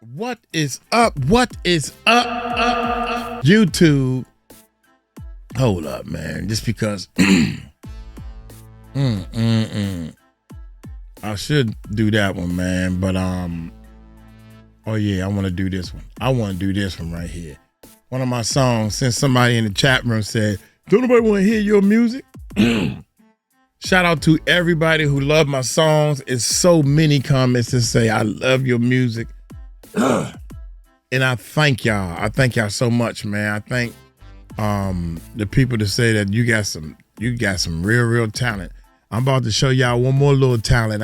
What is up? What is up? YouTube. Hold up, man. Just because I should do that one, man. But oh yeah, I want to do this one. I want to do this one right here. One of my songs, since somebody in the chat room said, don't nobody want to hear your music? Shout out to everybody who loved my songs. It's so many comments that say, I love your music. And I thank y'all. I thank y'all so much, man. I thank the people that say that you got some real talent. I'm about to show y'all one more little talent.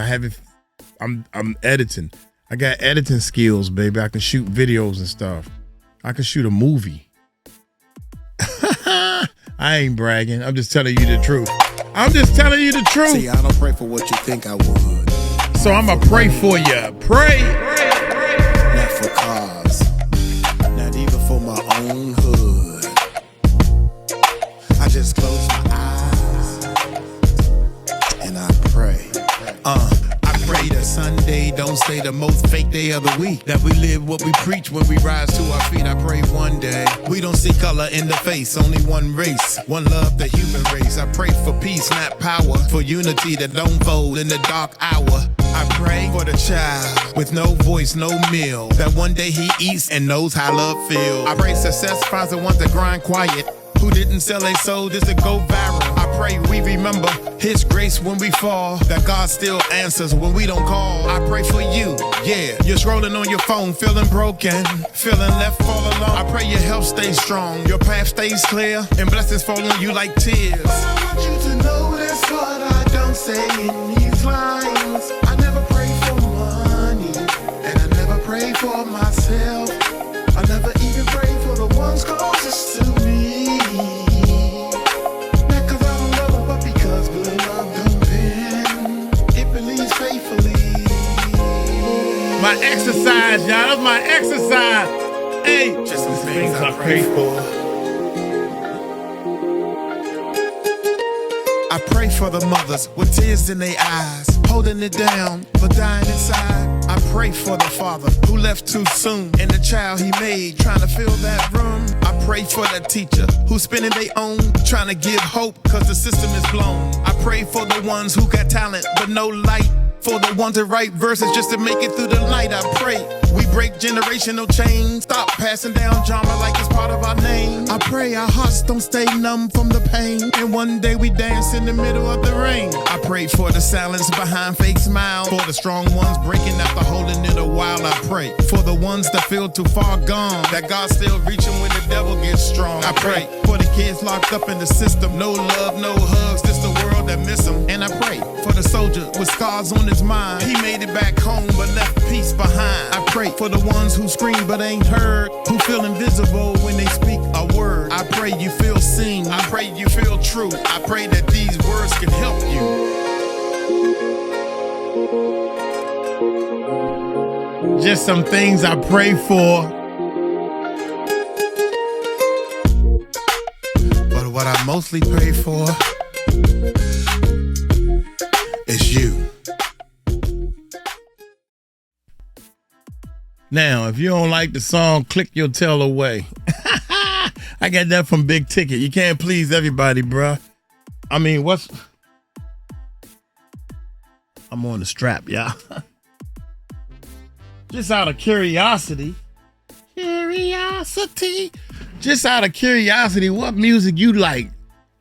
I'm editing. I got editing skills, baby. I can shoot videos and stuff. I can shoot a movie. I ain't bragging. I'm just telling you the truth. I'm just telling you the truth. See, I don't pray for what you think I would. So I'm going to pray for you. Pray. Not for cause. Not even for my own hood. I just close my eyes and I pray. I pray that Sunday don't stay the most fake day of the week. That we live what we preach when we rise to our feet. I pray one day we don't see color in the face. Only one race, one love, the human race. I pray for peace, not power. For unity that don't fold in the dark hour. I pray for the child with no voice, no meal. That one day he eats and knows how love feels. I pray success finds the ones that grind quiet. Who didn't sell a soul just to go viral. I pray we remember his grace when we fall. That God still answers when we don't call. I pray for you, yeah. You're scrolling on your phone, feeling broken, feeling left all alone. I pray your health stays strong, your path stays clear, and blessings fall on you like tears. But I want you to know that's what I don't say in these lines. I never pray for money, and I never pray for myself. I never even pray for the ones closest to me. My exercise, y'all. That's my exercise. Hey, just some things I pray for. I pray for the mothers with tears in their eyes, holding it down but dying inside. I pray for the father who left too soon and the child he made trying to fill that room. I pray for the teacher who's spinning their own, trying to give hope cause the system is blown. I pray for the ones who got talent but no light. For the ones that write verses just to make it through the night. I pray we break generational chains. Stop passing down drama like it's part of our name. I pray our hearts don't stay numb from the pain. And one day we dance in the middle of the rain. I pray for the silence behind fake smiles. For the strong ones breaking after holding it a while. I pray for the ones that feel too far gone. That God's still reaching when the devil gets strong. I pray for the kids locked up in the system. No love, no hugs, just the world that miss them. And I pray for the soldier with scars on his mind. He made it back home but left peace behind. I pray for the ones who scream but ain't heard, who feel invisible when they speak a word. I pray you feel seen. I pray you feel true. I pray that these words can help you. Just some things I pray for. But what I mostly pray for is you. Now, if you don't like the song, click your tail away. I got that from Big Ticket. You can't please everybody, bruh. I mean, I'm on the strap, y'all. Just out of curiosity. Just out of curiosity, what music you like?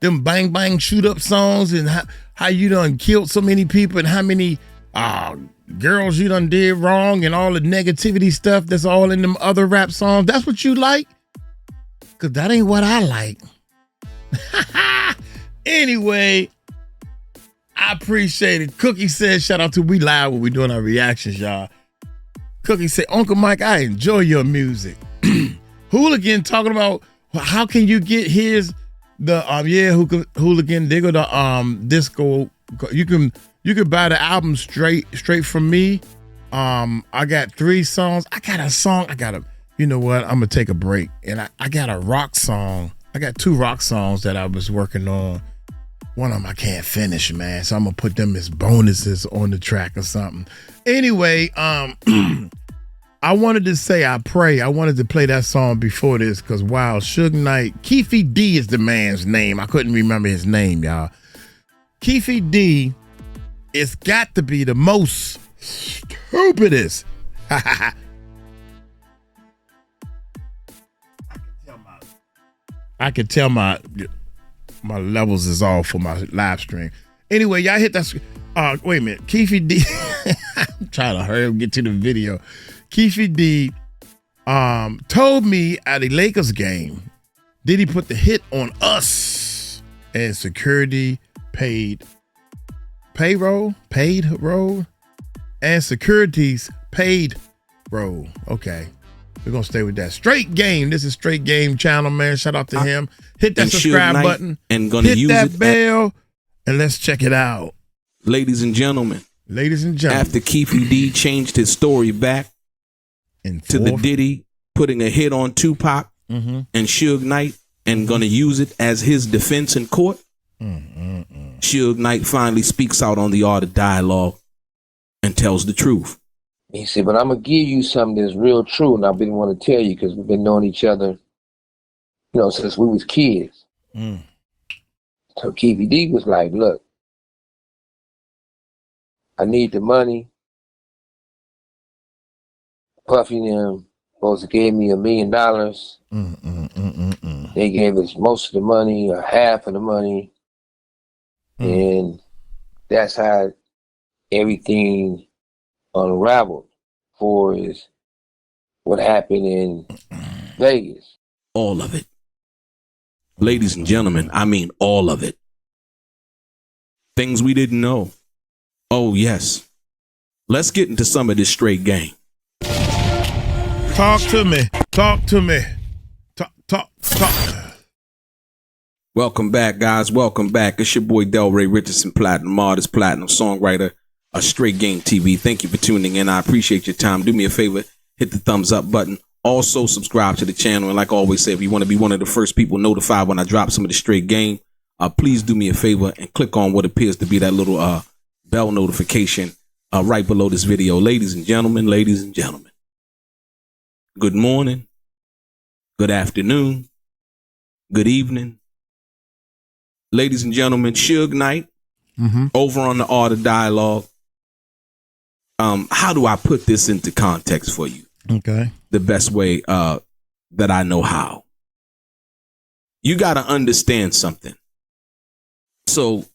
Them bang bang shoot up songs and how you done killed so many people and how many girls you done did wrong and all the negativity stuff that's all in them other rap songs. That's what you like? Cause that ain't what I like. Anyway, I appreciate it. Cookie says, shout out to We Live when we doing our reactions, y'all. Cookie said, Uncle Mike, I enjoy your music. Hooligan talking about how can you get Hooligan Digger the disco. You can buy the album straight from me. I got 3 songs. You know what? I'm gonna take a break. And I got a rock song. I got 2 rock songs that I was working on. One of them I can't finish, man. So I'm gonna put them as bonuses on the track or something. Anyway, I I wanted to say I pray. I wanted to play that song before this because, wow, Suge Knight. KEEFE D is the man's name. I couldn't remember his name, y'all. KEEFE D, it's got to be the most stupidest. I can tell my levels is off for my live stream. Anyway, y'all hit that. Wait a minute. KEEFE D. I'm trying to hurry up, get to the video. KEEFE D told me at a Lakers game, Diddy put the hit on us and security paid role, and securities paid role. Okay. We're going to stay with that. Straight Game. This is Straight Game channel, man. Shout out to him. Hit that subscribe button. And gonna hit use that bell. And let's check it out. Ladies and gentlemen. After KEEFE D changed his story back to the Diddy putting a hit on Tupac and Suge Knight and gonna use it as his defense in court, Suge Knight finally speaks out on the art of dialogue and tells the truth. He said, but I'm going to give you something that's real true, and I've been wanting to tell you because we've been knowing each other, since we was kids. So KEEFE D was like, look, I need the money. Puffy and them supposed to give me $1 million. They gave us most of the money, or half of the money. And that's how everything unraveled for is what happened in Vegas. All of it. Ladies and gentlemen, I mean all of it. Things we didn't know. Oh, yes. Let's get into some of this Straight Game. Talk to me. Talk. Welcome back, guys. Welcome back. It's your boy Delray Richardson, Platinum Artist, Platinum Songwriter, a Straight Game TV. Thank you for tuning in. I appreciate your time. Do me a favor, hit the thumbs up button. Also, subscribe to the channel. And like I always say, if you want to be one of the first people notified when I drop some of the Straight Game, please do me a favor and click on what appears to be that little bell notification right below this video. Ladies and gentlemen, good morning, good afternoon, good evening. Ladies and gentlemen, Suge Knight, over on the Art of Dialogue. How do I put this into context for you? Okay. The best way that I know how. You got to understand something. So,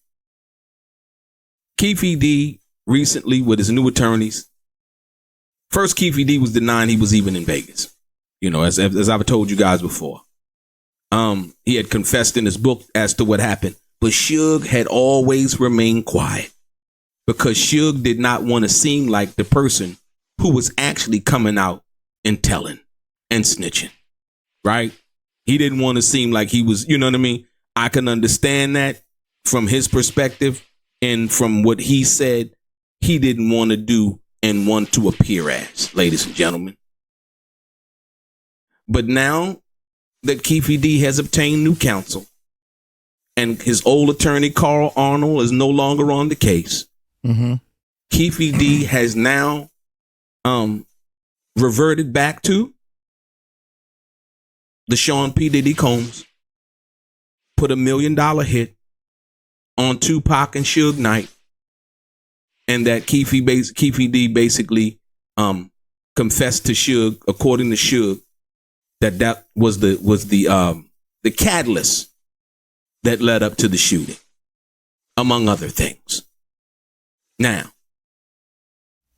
KEEFE D recently with his new attorneys. First, KEEFE D was denying he was even in Vegas. As I've told you guys before. He had confessed in his book as to what happened, but Suge had always remained quiet because Suge did not want to seem like the person who was actually coming out and telling and snitching, right? He didn't want to seem like he was, you know what I mean? I can understand that from his perspective and from what he said, he didn't want to do and want to appear as, ladies and gentlemen. But now that KEEFE D has obtained new counsel and his old attorney, Carl Arnold, is no longer on the case. KEEFE D has now reverted back to the Sean P. Diddy Combs, put $1 million hit on Tupac and Suge Knight, and that KEEFE D basically confessed to Suge, according to Suge, that was the catalyst that led up to the shooting, among other things. Now,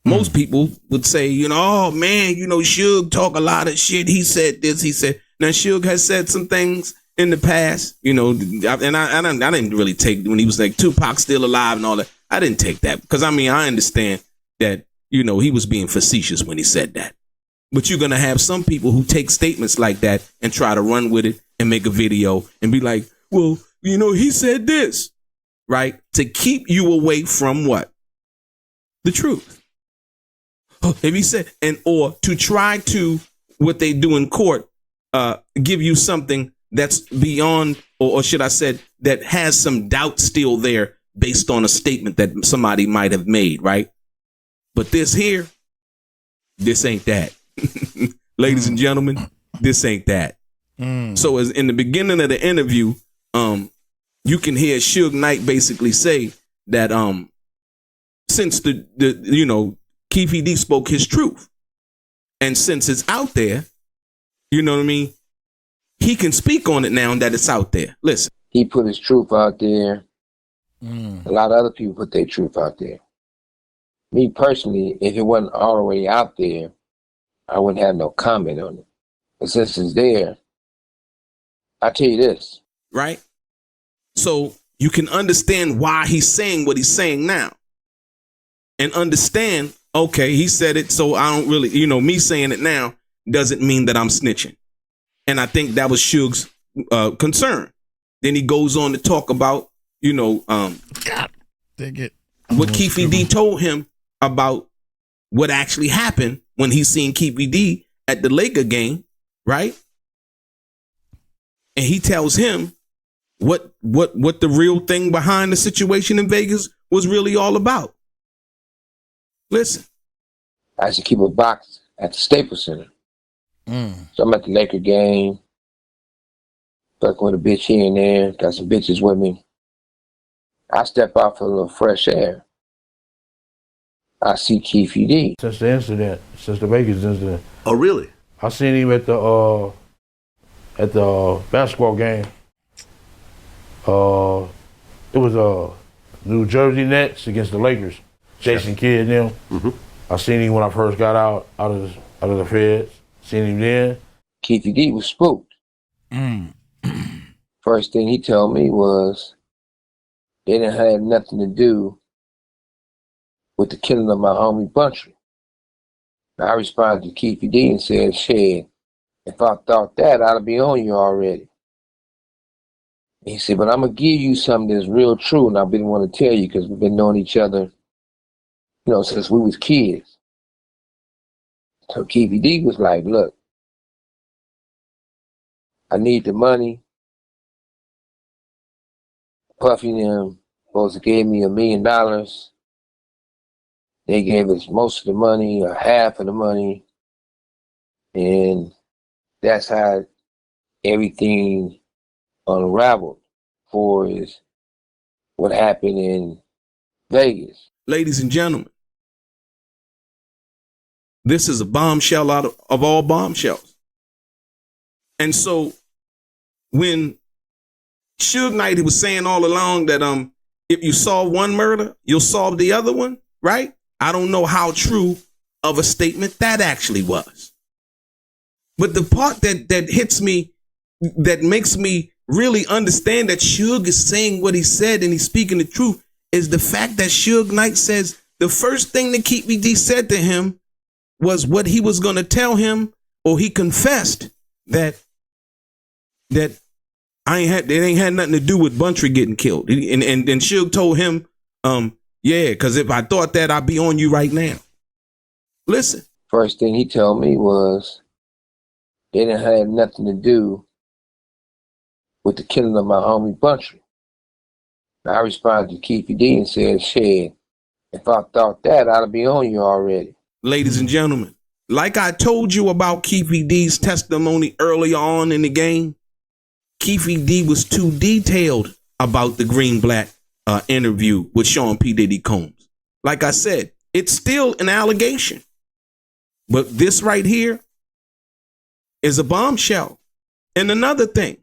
most people would say, oh man, Suge talk a lot of shit. He said this, he said. Now Suge has said some things in the past, and I didn't really take when he was like Tupac's still alive and all that. I didn't take that because I understand that he was being facetious when he said that. But you're gonna have some people who take statements like that and try to run with it and make a video and be like, well, he said this, right? To keep you away from what? The truth. If he said, or to try to, what they do in court, give you something that's beyond, or should I say, that has some doubt still there based on a statement that somebody might have made, right? But this ain't that. Ladies and gentlemen, this ain't that. So as in the beginning of the interview, you can hear Suge Knight basically say that since the KEEFE D spoke his truth, and since it's out there, you know what I mean, he can speak on it now that it's out there. Listen. He put his truth out there. A lot of other people put their truth out there. Me personally, if it wasn't already out there, I wouldn't have no comment on it. But since it's there, I tell you this. Right? So you can understand why he's saying what he's saying now. And understand, okay, he said it, so I don't really, me saying it now doesn't mean that I'm snitching. And I think that was Suge's concern. Then he goes on to talk about, God, dig it. What KEEFE D told him about what actually happened when he seen KEEFE D at the Laker game, right? And he tells him what the real thing behind the situation in Vegas was really all about. Listen. I used to keep a box at the Staples Center. So I'm at the Laker game, fucking with a bitch here and there, got some bitches with me. I step out for a little fresh air. I see KEEFE D. Since the incident, since the Vegas incident. Oh, really? I seen him at the basketball game. It was New Jersey Nets against the Lakers. Jason Kidd and them. I seen him when I first got out of the feds. Seen him then. KEEFE D was spooked. First thing he told me was they didn't have nothing to do with the killing of my homie Bombshell. I responded to KEEFE D and said, shit, if I thought that, I'd be on you already. And he said, but I'm going to give you something that's real true, and I didn't want to tell you because we've been knowing each other, since we was kids. So KEEFE D was like, look, I need the money. Puffy them supposed to gave me $1 million. They gave us most of the money or half of the money. And that's how everything unraveled for is what happened in Vegas. Ladies and gentlemen, this is a bombshell out of all bombshells. And so when Suge Knight was saying all along that if you solve one murder, you'll solve the other one, right? I don't know how true of a statement that actually was. But the part that hits me, that makes me really understand that Suge is saying what he said and he's speaking the truth, is the fact that Suge Knight says the first thing that KEEFE D said to him was what he was going to tell him, or he confessed that it ain't had nothing to do with Bombshell getting killed. And Suge told him, yeah, because if I thought that, I'd be on you right now. Listen. First thing he told me was they didn't have nothing to do with the killing of my homie Bombshell. I responded to KEEFE D and said, shit, if I thought that, I'd be on you already. Ladies and gentlemen, like I told you about KEEFE D's testimony early on in the game, KEEFE D was too detailed about the Greenblatt interview with Sean P. Diddy Combs. Like I said, it's still an allegation. But this right here is a bombshell. And another thing,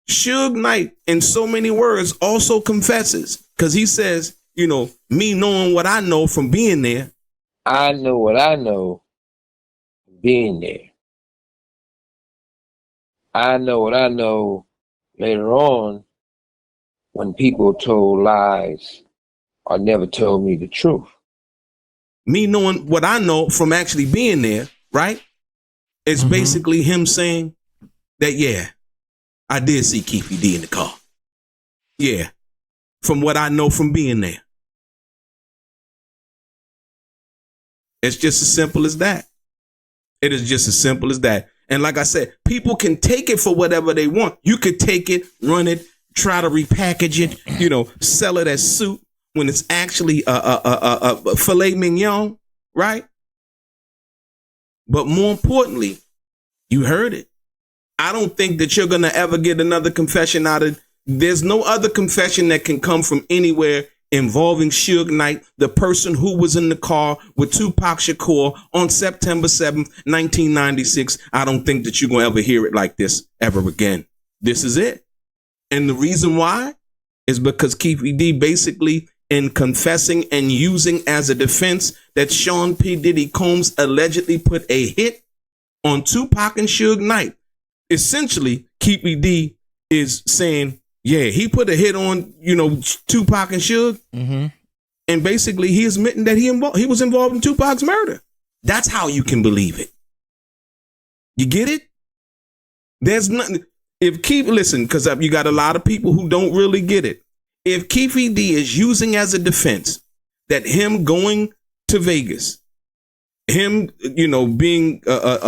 Suge Knight, in so many words, also confesses, because he says, me knowing what I know from being there. I know what I know being there. I know what I know later on when people told lies or never told me the truth. Me knowing what I know from actually being there, right? It's basically him saying that, yeah, I did see KEEFE D in the car. Yeah, from what I know from being there. It's just as simple as that. It is just as simple as that. And like I said, people can take it for whatever they want. You could take it, run it, try to repackage it, sell it as soup when it's actually a filet mignon, right? But more importantly, you heard it. I don't think that you're going to ever get another confession out of. There's no other confession that can come from anywhere involving Suge Knight, the person who was in the car with Tupac Shakur on September 7th, 1996. I don't think that you're going to ever hear it like this ever again. This is it. And the reason why is because KEEFE D basically, in confessing and using as a defense that Sean P. Diddy Combs allegedly put a hit on Tupac and Suge Knight. Essentially, KEEFE D is saying, yeah, he put a hit on, Tupac and Suge. Mm-hmm. And basically, he is admitting that he was involved in Tupac's murder. That's how you can believe it. You get it? There's nothing. Listen, because you got a lot of people who don't really get it. If KEEFE D is using as a defense that him going to Vegas, him, being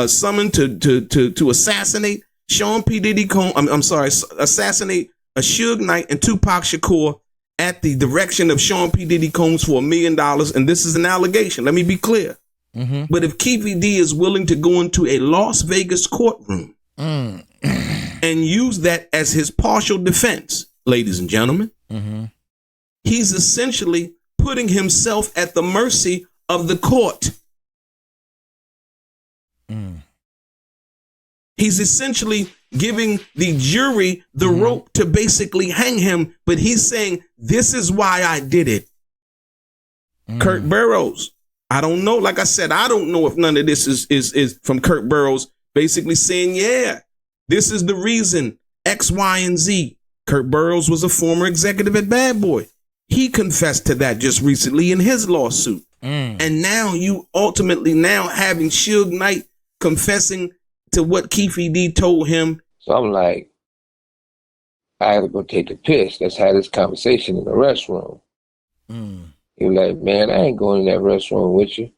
summoned to assassinate Sean P. Diddy Combs, assassinate a Suge Knight and Tupac Shakur at the direction of Sean P. Diddy Combs for $1 million, and this is an allegation. Let me be clear. Mm-hmm. But if KEEFE D is willing to go into a Las Vegas courtroom and use that as his partial defense, ladies and gentlemen, mm-hmm. he's essentially putting himself at the mercy of the court. He's essentially giving the jury the rope to basically hang him, but he's saying, this is why I did it. Kurt Burrows, I don't know. Like I said, I don't know if none of this is from Kurt Burrows basically saying, yeah, this is the reason X, Y, and Z. Kurt Burrows was a former executive at Bad Boy. He confessed to that just recently in his lawsuit. And now you ultimately having Suge Knight confessing to what KEEFE D told him. So I'm like, I had to go take a piss. Let's have this conversation in the restroom. He was like, man, I ain't going in that restroom with you.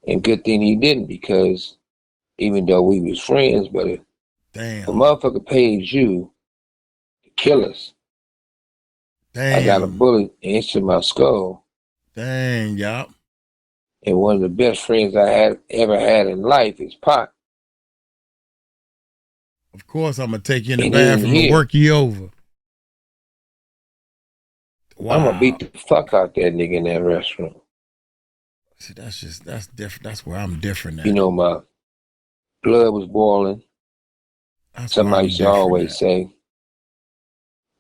And good thing he didn't, because even though we was friends, but if a motherfucker paid you to kill us, I got a bullet into my skull. Dang, yup. And one of the best friends I had ever had in life is Pac. Of course, I'm gonna take you in the bathroom and work you over. Wow. I'm gonna beat the fuck out that nigga in that restroom. See, that's different. That's where I'm different at. My blood was boiling. Somebody used to always say,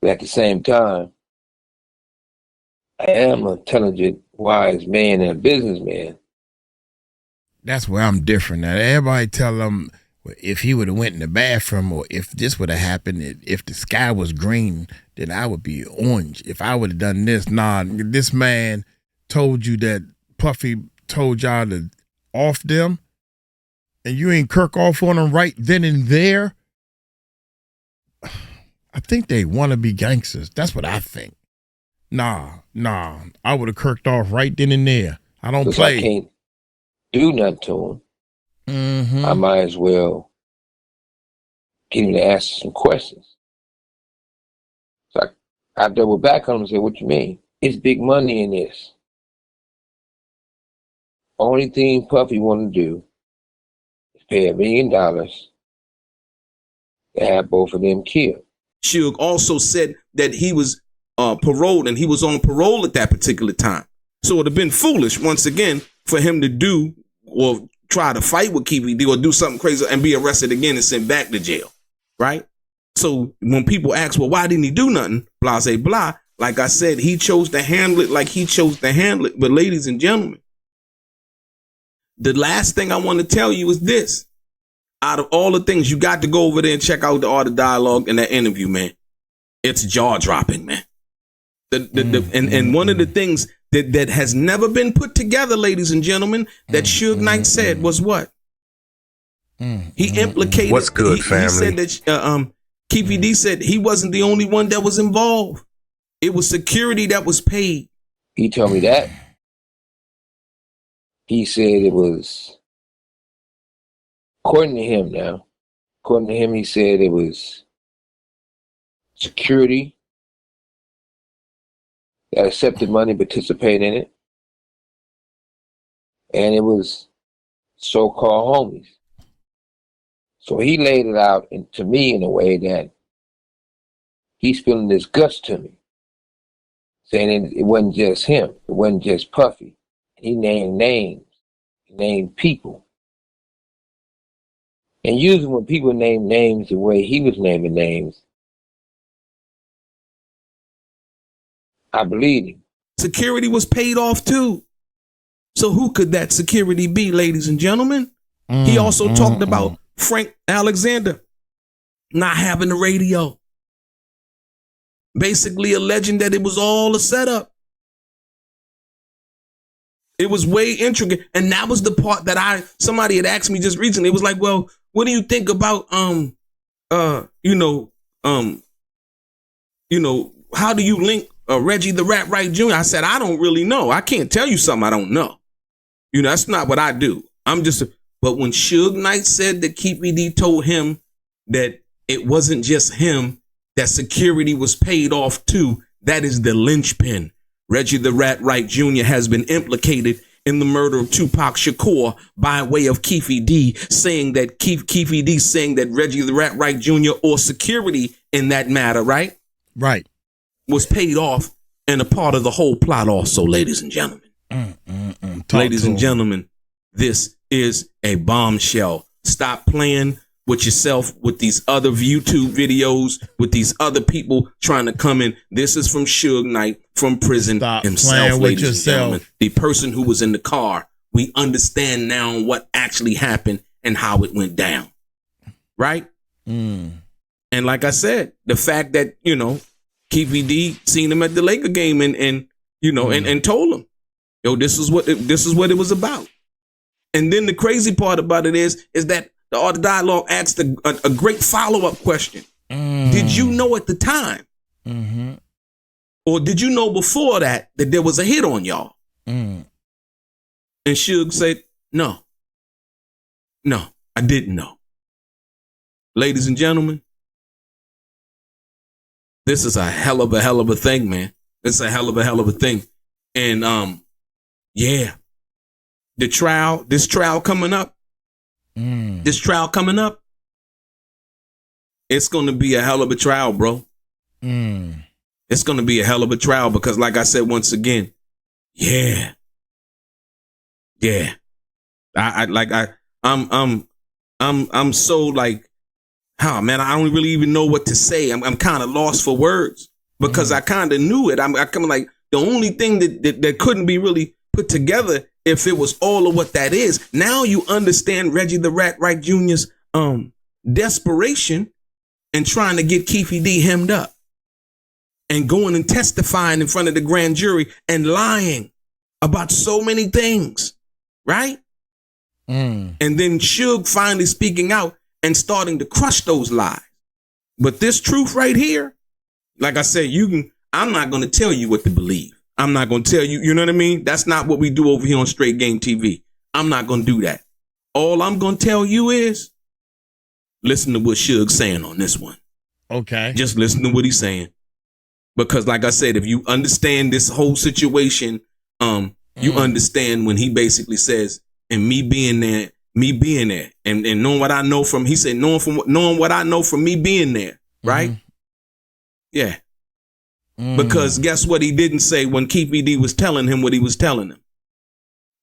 but at the same time, I am an intelligent, wise man and a businessman. That's where I'm different at. Everybody tell them, if he would have went in the bathroom, or if this would have happened, if the sky was green, then I would be orange. If I would have done this, nah, this man told you that Puffy told y'all to off them, and you ain't kirk off on them right then and there. I think they want to be gangsters. That's what I think. Nah, I would have kirked off right then and there. I don't play. I can't do nothing to him. I might as well get him to answer some questions. So I double back on him and say, what you mean? It's big money in this. Only thing Puffy want to do is pay $1 million to have both of them killed. Suge also said that he was paroled, and he was on parole at that particular time. So it would have been foolish, once again, for him to do or try to fight with KEEFE D or do something crazy and be arrested again and sent back to jail, right? So when people ask, well, why didn't he do nothing? Blah, say, blah. Like I said, he chose to handle it like he chose to handle it. But ladies and gentlemen, the last thing I want to tell you is this. Out of all the things, you got to go over there and check out the Art of Dialogue and that interview, man. It's jaw-dropping, man. And one of the things that has never been put together, ladies and gentlemen, that Suge Knight said was what? He implicated. What's good, family? He said that KEEFE D said he wasn't the only one that was involved. It was security that was paid. He told me that. He said it was, according to him, he said it was security that accepted money, participated in it. And it was so-called homies. So he laid it out to me in a way that he's spilling his guts to me, saying it wasn't just him, it wasn't just Puffy. He named names, he named people. And usually when people name names the way he was naming names, I believe him. Security was paid off too. So who could that security be, ladies and gentlemen? He also talked about Frank Alexander not having the radio. Basically alleging that it was all a setup. It was way intricate. And that was the part that somebody had asked me just recently. It was like, well, what do you think about, how do you link Reggie the Rat Wright Jr.? I said, I don't really know. I can't tell you something I don't know. That's not what I do. But when Suge Knight said that KEEFE D told him that it wasn't just him, that security was paid off too, that is the linchpin. Reggie the Rat Wright Jr. has been implicated in the murder of Tupac Shakur by way of KEEFE D, saying that KEEFE D saying that Reggie the Rat Wright Jr. or security in that matter, right? Right. Was paid off and a part of the whole plot also, ladies and gentlemen. Ladies and gentlemen, this is a bombshell. Stop playing with yourself with these other YouTube videos, with these other people trying to come in. This is from Suge Knight from prison himself, ladies and gentlemen. The person who was in the car. We understand now what actually happened and how it went down. Right? And like I said, the fact that, KEEFE D seen him at the Laker game and told him, yo, this is what it was about. And then the crazy part about it is that the Art of Dialogue asked a great follow-up question. Did you know at the time? Or did you know before that there was a hit on y'all? And Suge said, no, I didn't know. Ladies and gentlemen, this is a hell of a thing, man. It's a hell of a thing. And this trial coming up, it's going to be a hell of a trial, bro. It's going to be a hell of a trial because, like I said once again, I'm so like, oh man, I don't really even know what to say. I'm kind of lost for words because I kind of knew it. I'm kind of like the only thing that couldn't be really put together if it was all of what that is. Now you understand Reggie the Rat Wright Jr.'s desperation and trying to get KEEFE D hemmed up and going and testifying in front of the grand jury and lying about so many things, right? And then Suge finally speaking out and starting to crush those lies. But this truth right here, like I said, I'm not going to tell you what to believe. I'm not going to tell you, you know what I mean? That's not what we do over here on Straight Game TV. I'm not going to do that. All I'm going to tell you is listen to what Suge's saying on this one. Okay. Just listen to what he's saying. Because like I said, if you understand this whole situation, you understand when he basically says, and me being there, and knowing what I know from, he said, knowing what I know from me being there, right? Yeah. Because guess what he didn't say when KEEFE D was telling him what he was telling him?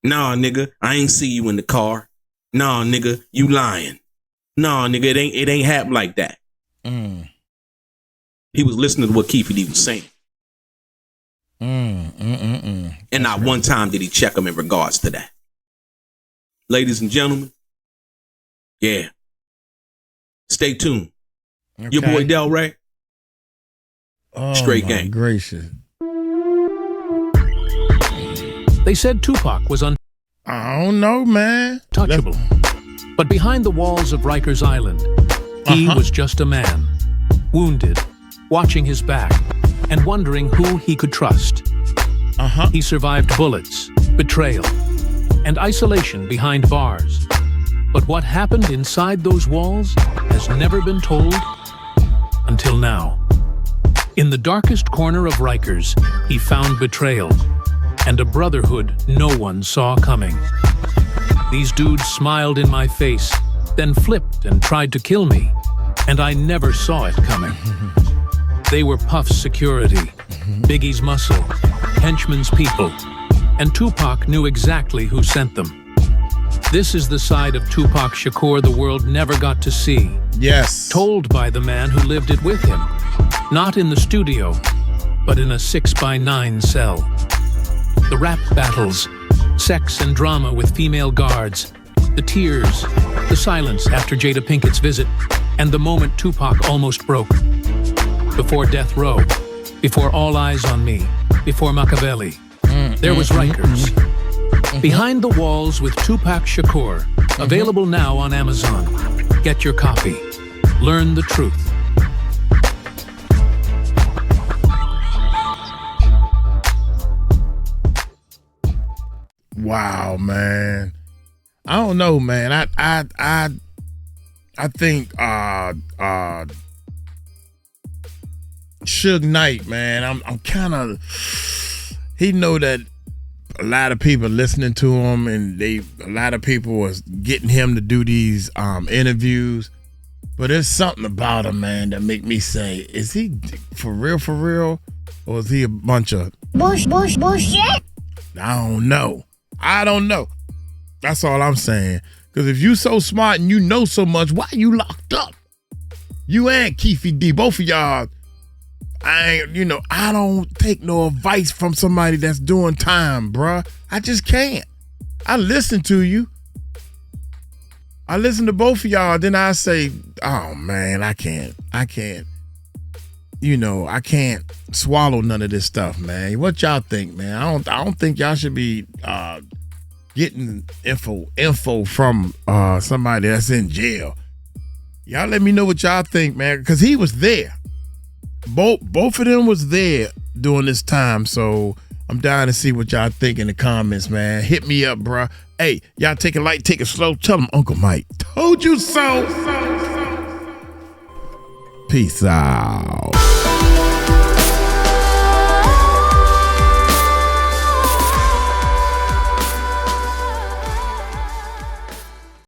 Nah, nigga, I ain't see you in the car. Nah, nigga, you lying. Nah, nigga, it ain't happen like that. He was listening to what KEEFE D was saying. And not one time did he check him in regards to that. Ladies and gentlemen, yeah. Stay tuned. Okay. Your boy Del Ray. Straight Game. Gracious. They said Tupac was I don't know, man. untouchable. But behind the walls of Rikers Island, he was just a man, wounded, watching his back, and wondering who he could trust. He survived bullets, betrayal, and isolation behind bars. But what happened inside those walls has never been told until now. In the darkest corner of Rikers, he found betrayal and a brotherhood no one saw coming. These dudes smiled in my face, then flipped and tried to kill me, and I never saw it coming. They were Puff's security, Biggie's muscle, Henchman's people, and Tupac knew exactly who sent them. This is the side of Tupac Shakur the world never got to see. Yes. Told by the man who lived it with him. Not in the studio, but in a 6x9 cell. The rap battles, sex and drama with female guards, the tears, the silence after Jada Pinkett's visit, and the moment Tupac almost broke. Before Death Row, before All Eyes on Me, before Machiavelli, there was Rikers. Behind the Walls with Tupac Shakur, available now on Amazon. Get your copy. Learn the truth. Wow, man. I don't know, man. I think Suge Knight, man. I'm kind of. He know that a lot of people listening to him, and a lot of people was getting him to do these interviews. But there's something about him, man, that make me say, is he for real, or is he a bunch of bullshit? I don't know. That's all I'm saying. Because if you so smart and you know so much, why you locked up? You and KEEFE D, both of y'all. I don't take no advice from somebody that's doing time, bruh. I just can't. I listen to you. I listen to both of y'all, then I say, oh man, I can't. I can't swallow none of this stuff, man. What y'all think, man? I don't think y'all should be getting info from somebody that's in jail. Y'all let me know what y'all think, man, because he was there. Both of them was there during this time, so I'm dying to see what y'all think in the comments, man. Hit me up, bruh. Hey, y'all take it light, take it slow. Tell them Uncle Mike told you so. Peace out.